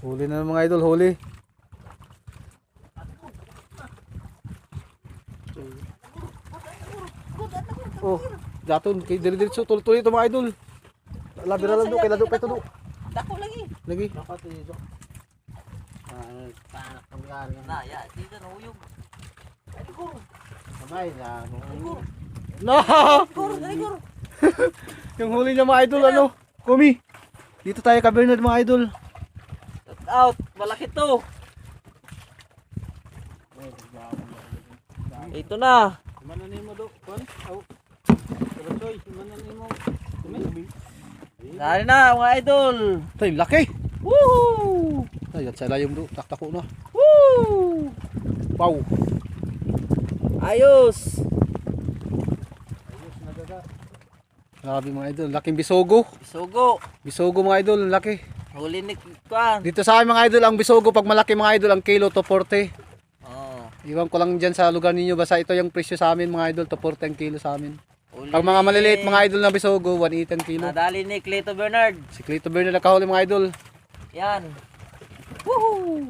Huli na mga idol, huli. Oh, daton kay dire-diretso tuloy-tuloy ito mga idol. Labira lang do, kay lado pa ito do. Dako lagi. Lagi. Dapat ito. Panak pangyari Na, ya, dito na uyog. Ay, siguro. Sabay na. No! Siguro, siguro. Yung huli niya mga idol, ano? Kumi. Dito tayo ka Bernard mga idol. Shout out, malaki to. Ito na. Mana nimo do? Kon? Aw. Tuloy, mana nimo? Dali na mga idol. Tay, laki. Woo! Ay, at sa layong do, takta ko na. Woo! Wow. Ayos. Grabe mga idol, laking bisogo. Bisugo. Bisogo mga idol, laki. Huli ni Kwan. Dito sa amin mga idol, ang bisogo pag malaki mga idol, ang kilo to 40. Oh. Iwan ko lang dyan sa lugar ninyo, basta ito yung presyo sa amin mga idol, to 40 ang kilo sa amin. Huli Pag mga ni- maliliit mga idol na bisogo, 180 ang kilo. Nadali ni Cleto Bernard. Si Clito Bernard nakahuli mga idol. Yan. Woohoo!